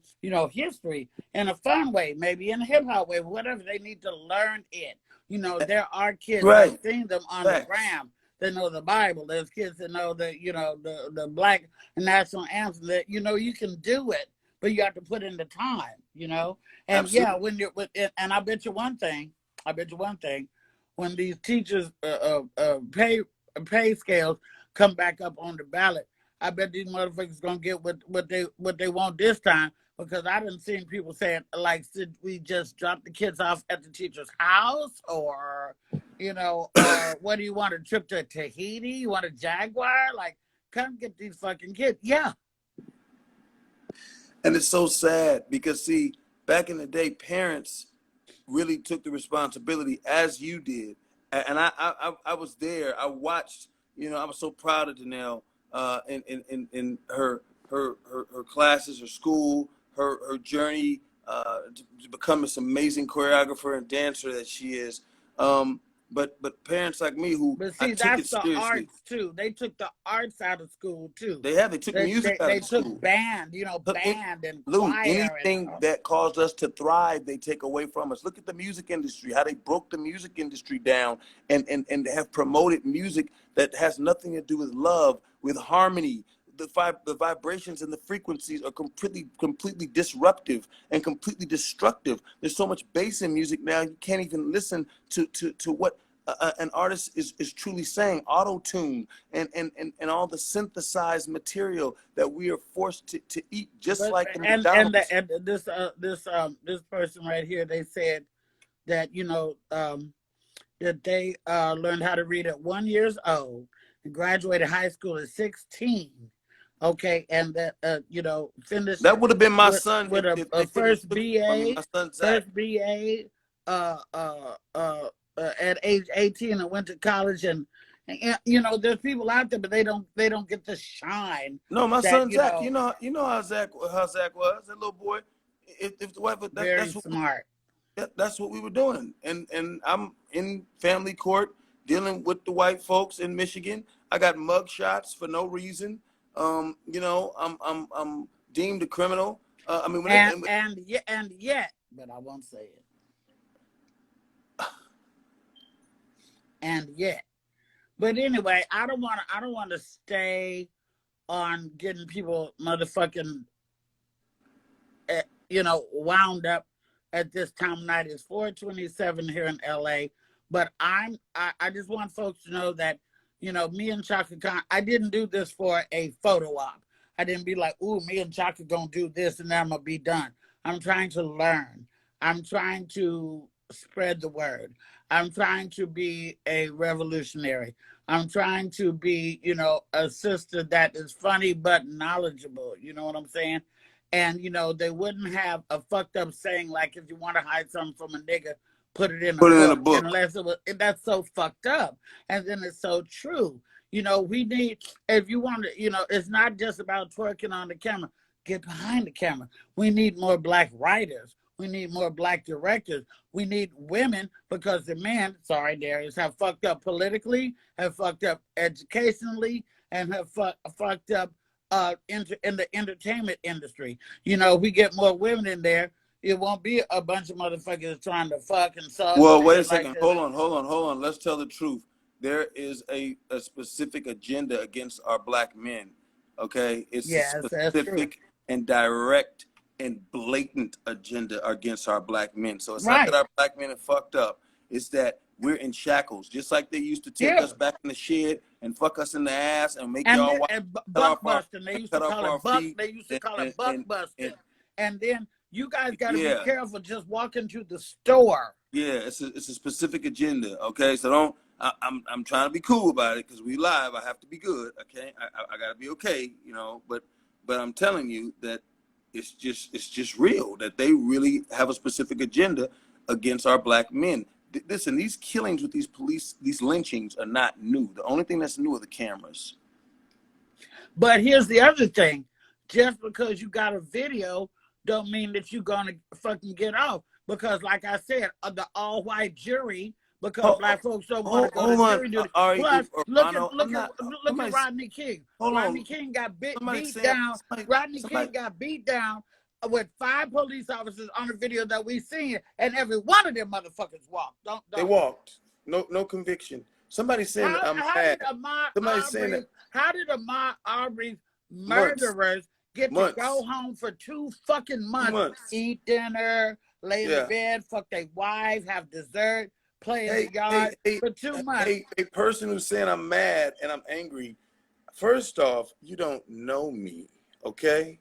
history in a fun way, maybe in a hip hop way, whatever. They need to learn it. There are kids, I've Right. seen them on the Facts. gram that know the Bible. There's kids that know the black national anthem. That you can do it, but you have to put in the time. And yeah, Absolutely. when you're with it, and I bet you one thing. When these teachers pay scales come back up on the ballot, I bet these motherfuckers gonna get what they want this time. Because I didn't see people saying, like, should we just drop the kids off at the teacher's house, or what do you want, a trip to Tahiti? You want a Jaguar? Like, come get these fucking kids. Yeah. And it's so sad because, see, back in the day, parents really took the responsibility as you did. And I was there. I watched, I was so proud of Luenell in her classes, her school, her journey to become this amazing choreographer and dancer that she is. But parents like me who But I see, took that's it the seriously, arts too. They took the arts out of school too. they took They music they, out they of took school. band, Look, band and Lou, choir and anything that caused us to thrive, they take away from us. Look at the music industry, how they broke the music industry down and have promoted music that has nothing to do with love, with harmony. The vibrations and the frequencies are completely disruptive and completely destructive. There's so much bass in music now, you can't even listen to what an artist is truly saying. Auto-tune and all the synthesized material that we are forced to eat, just But like in McDonald's. and this person right here, they said that that they learned how to read at 1 year old and graduated high school at 16. Okay, and that finished That would have been my with son if a they couldn't have first took it from me. BA, My son Zach. first BA, at age 18 and went to college and there's people out there, but they don't get the shine No, my that son Zach. You know how Zach was. That little boy. If the wife, very smart. that's what we were doing. And I'm in family court dealing with the white folks in Michigan. I got mug shots for no reason. I'm deemed a criminal. I mean, And yet, but I won't say it. And yet, but anyway, I don't want to stay on getting people motherfucking wound up at this time of night. It's 4:27 here in LA, but I just want folks to know that me and Chaka Khan, I didn't do this for a photo op. I didn't be like, ooh, me and Chaka gonna do this and then I'm gonna be done. I'm trying to learn. I'm trying to spread the word. I'm trying to be a revolutionary. I'm trying to be, a sister that is funny but knowledgeable. You know what I'm saying? And they wouldn't have a fucked up saying like, if you want to hide something from a nigga, put it in a book. Unless it was, that's so fucked up. And then it's so true. We need, if you want to, it's not just about twerking on the camera. Get behind the camera. We need more black writers. We need more black directors. We need women, because the men, sorry, Darius, have fucked up politically, have fucked up educationally, and have fucked up in the entertainment industry. We get more women in there, it won't be a bunch of motherfuckers trying to fuck and suck. Well, wait a second. Hold on. Let's tell the truth. There is a specific agenda against our black men. Okay? It's a specific and direct and blatant agenda against our black men. So it's not that our black men are fucked up. It's that we're in shackles, just like they used to take us back in the shed and fuck us in the ass and make y'all buck busting. They used to call it buck. They used to call it buck busting. And then you guys got to be careful just walking to the store. Yeah, it's a specific agenda. Okay, so don't. I'm trying to be cool about it because we live. I have to be good. Okay, I gotta be okay. But I'm telling you that it's just real that they really have a specific agenda against our black men. Listen, these killings with these police, these lynchings are not new. The only thing that's new are the cameras. But here's the other thing: just because you got a video, don't mean that you're gonna fucking get off. Because, like I said, the all-white jury. Because black folks don't want to go to jury duty. Plus, look at Rodney King. Rodney King got beat down. Rodney King got beat down with 5 police officers on the video that we seen, and every one of them motherfuckers walked. They walked. No conviction. Somebody saying I'm mad. How did Ahmaud Arbery's murderers get to go home for 2 fucking months? Eat dinner, lay in bed, fuck their wives, have dessert, play in the yard for 2 months. A person who's saying I'm mad and I'm angry, first off, you don't know me, okay?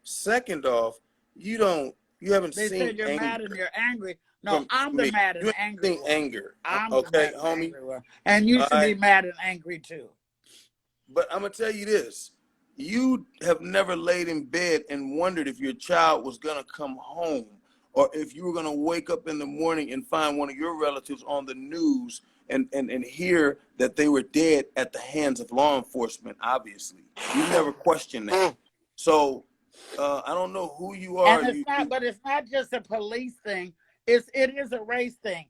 Second off, you haven't seen. They said you're mad and you're angry. No, I'm the mad and angry one. Anger. I'm okay, homie. And you should be mad and angry too. But I'm gonna tell you this: you have never laid in bed and wondered if your child was gonna come home, or if you were gonna wake up in the morning and find one of your relatives on the news and hear that they were dead at the hands of law enforcement. Obviously, you never questioned that. So I don't know who you are. And but it's not just a police thing. It is a race thing.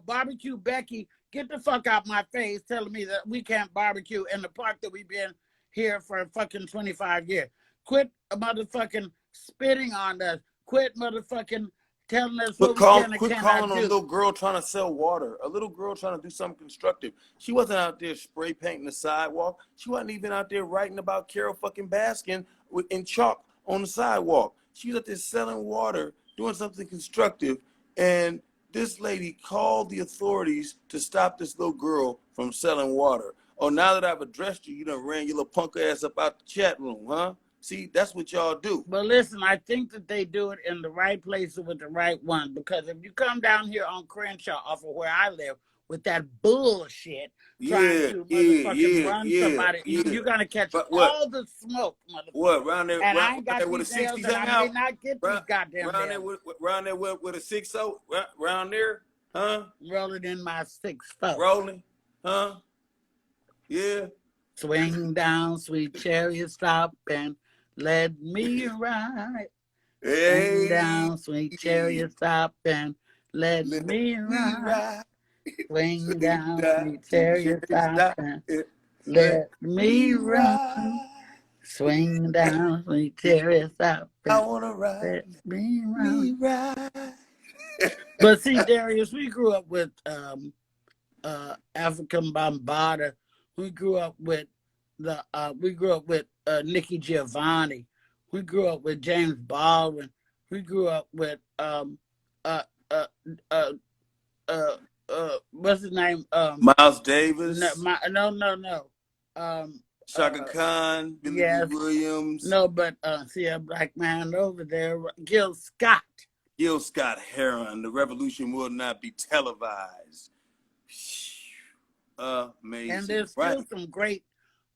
Barbecue Becky, get the fuck out my face telling me that we can't barbecue in the park that we've been here for fucking 25 years. Quit motherfucking spitting on us. Quit motherfucking telling us what we can and cannot do. Quit calling on a little girl trying to sell water. A little girl trying to do something constructive. She wasn't out there spray painting the sidewalk. She wasn't even out there writing about Carol fucking Baskin in chalk on the sidewalk. She was out there selling water, doing something constructive, and This lady called the authorities to stop this little girl from selling water. Oh, now that I've addressed you, you done ran your little punk ass up out the chat room, huh? See, that's what y'all do. But listen, I think that they do it in the right places with the right one. Because if you come down here on Crenshaw off of where I live with that bullshit trying Yeah, to yeah, motherfucking yeah, run yeah, somebody, yeah. you're gonna catch But what? all the smoke, What? motherfucker. Round there, And I round ain't got there with a these nails 60s and hang I may out? not get these Round, goddamn round there nails. round there with a 6-0? Round there? Huh? Rolling in my 6'4". Rolling? Huh? Yeah. Swing down, sweet chariot, stop and let me ride. Swing Hey, down, sweet chariot, stop and let let me me ride. ride. Swing Swing down, down, sweet sweet chariot, cherry, stop stop and it. Let let me me run. ride. Swing down, sweet chariot, stop I and wanna ride. let me run. Me ride. But see, Darius, we grew up with African Bombada. We grew up with Nikki Giovanni. We grew up with James Baldwin. We grew up with uh uh uh what's his name? Miles No, Davis, no. Um, Shaka Khan, Billy D. yes, Williams, no, but see a black man over there, Gil Scott. Gil Scott Heron. The revolution will not be televised. And Amazing, there's right? still some great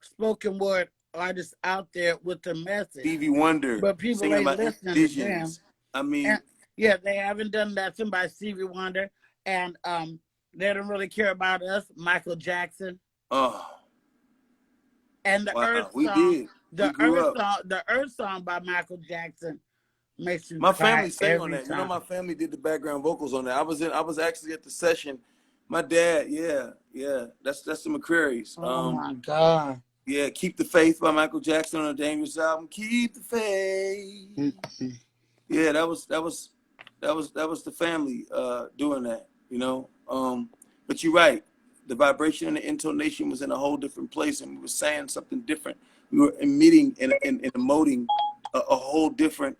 spoken word artists out there with the message, Stevie Wonder but people singing ain't about listening to them. visions. I mean, And yeah, they haven't done nothing by Stevie Wonder, and they don't really care about us, Michael Jackson, oh and the Earth wow, we song. did. We grew up. The Earth song by Michael Jackson makes you My cry family sang on every that. You know, time. my family did the background vocals on that. I was actually at the session. My dad, yeah, yeah. That's the McCrary's. Oh my God. Yeah, Keep the Faith by Michael Jackson on a Dangerous album. Keep the faith. Mm-hmm. Yeah, that was the family doing that, you know. But you're right. The vibration and the intonation was in a whole different place, and we were saying something different. We were emitting and emoting a whole different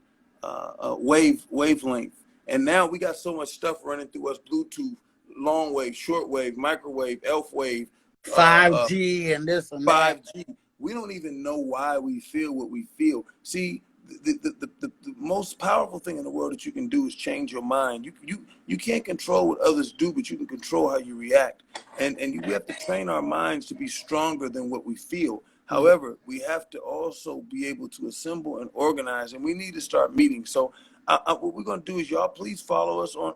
wavelength. And now we got so much stuff running through us: Bluetooth, long wave, short wave, microwave, elf wave, uh, uh, 5G and this and that. 5G. We don't even know why we feel what we feel. See, the most powerful thing in the world that you can do is change your mind. You can't control what others do, but you can control how you react. And we have to train our minds to be stronger than what we feel. However, we have to also be able to assemble and organize, and we need to start meeting. So what we're going to do is, y'all, please follow us on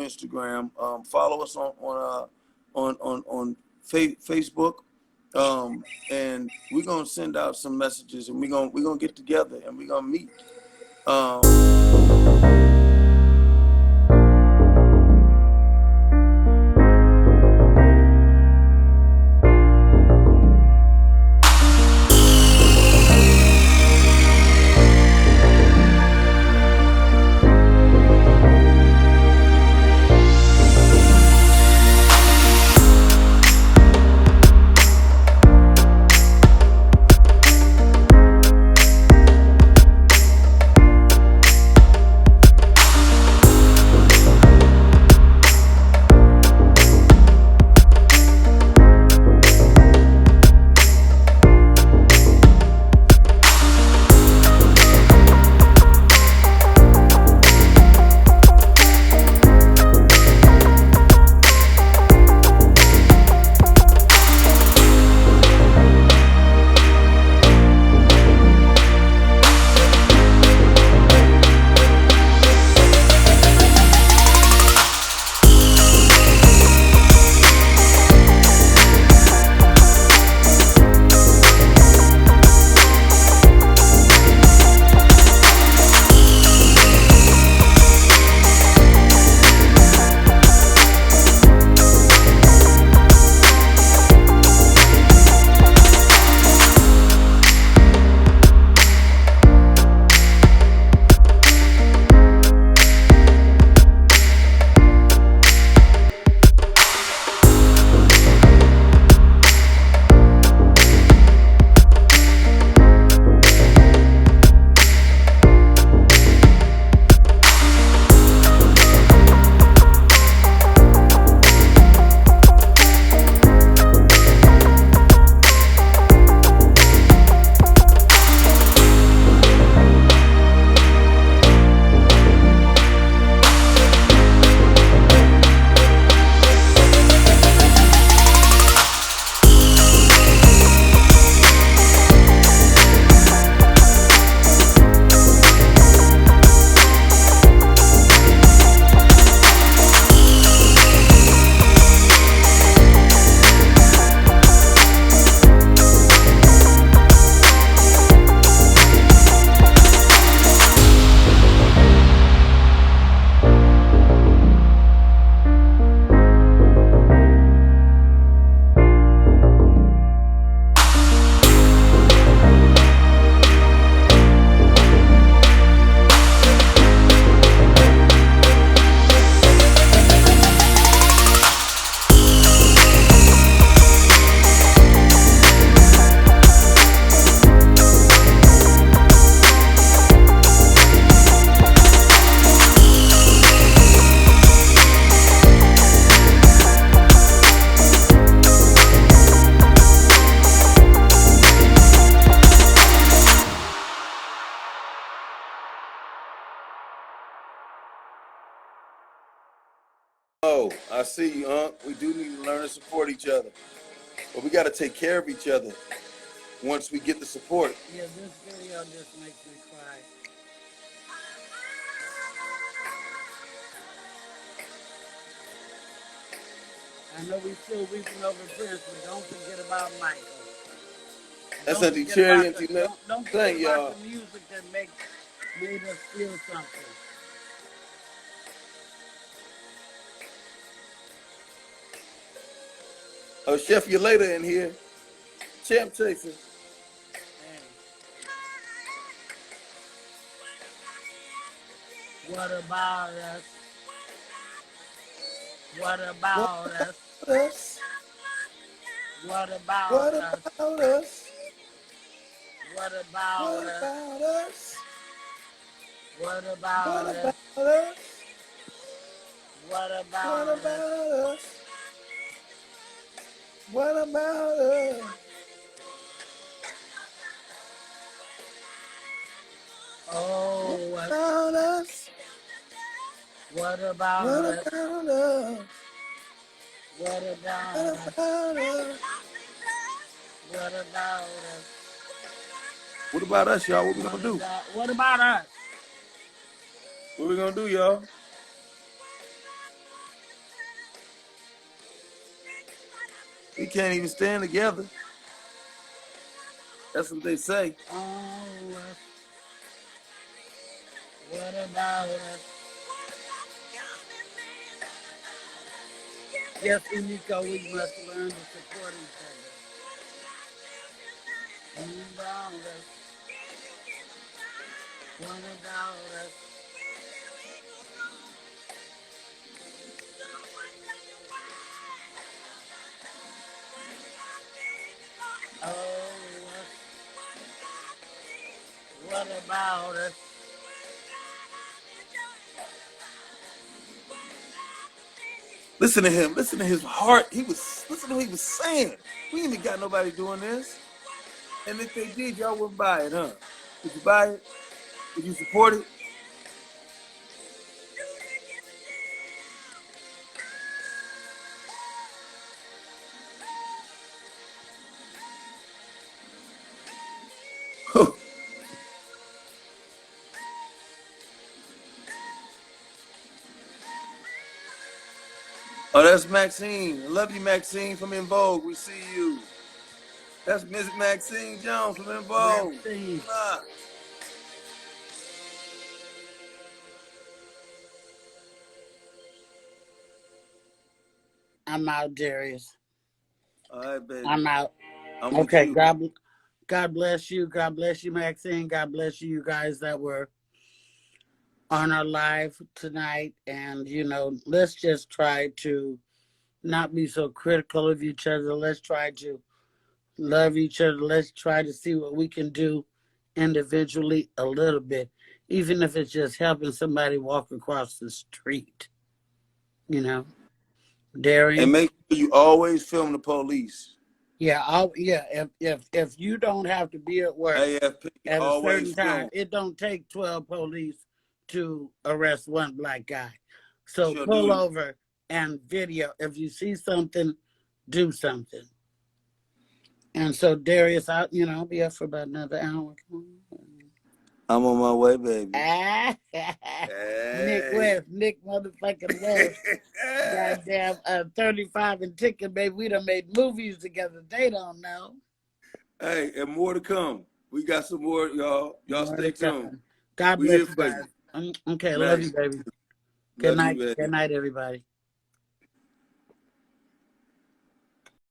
Instagram. Follow us on Facebook, and we're gonna send out some messages, and we're gonna get together, and we're gonna meet. Oh, I see you, Unc. We do need to learn to support each other. But we got to take care of each other once we get the support. Yeah, this video just makes me cry. I know we still weeping over Prince, but don't forget about Michael. That's Don't Auntie forget Charity, about Auntie the Mel. don't forget Thank about y'all. the music that made us feel something. Oh, Chef, you later in here. Champ Chaser. Hey, what about us? What What about us? about us? What about What us? about us? What about What us? about us? What What about us? about us? What What about us? about us? What about us? What Oh, about us? what about What us? about us? What about What us? about us? What about us? What about us, y'all? What we gonna do? What about us? What we gonna do, y'all? We can't even stand together. That's what they say. Oh, what about us? Yes, Emiko, we must learn to support each other. What about us? What about us? Oh, what about us? Listen to him. Listen to his heart. Listen to what he was saying. We ain't even got nobody doing this. And if they did, y'all wouldn't buy it, huh? Would you buy it? Would you support it? Oh, that's Maxine. I love you, Maxine from In Vogue. We see you. That's Miss Maxine Jones from In Vogue. Maxine. I'm out, Darius. All right, baby. I'm out. I'm with Okay, you. God bless you. God bless you, Maxine. God bless you guys that were on our live tonight. And, let's just try to not be so critical of each other. Let's try to love each other. Let's try to see what we can do individually a little bit, even if it's just helping somebody walk across the street, And Darian. make sure you always film the police. Yeah. If you don't have to be at work AFP, at a always certain time, film. it don't take 12 police to arrest one black guy. So Sure pull do. over and video. If you see something, do something. And so Darius, I'll be up for about another hour. I'm on my way, baby. Nick motherfucking West. Goddamn 35 and ticking, baby. We done made movies together. They don't know. Hey, and more to come. We got some more, y'all. Y'all More stay to tuned. come. God We bless here you for you. guys. Okay, Love love you, you. baby. Good Love you, night. baby. Good night, everybody.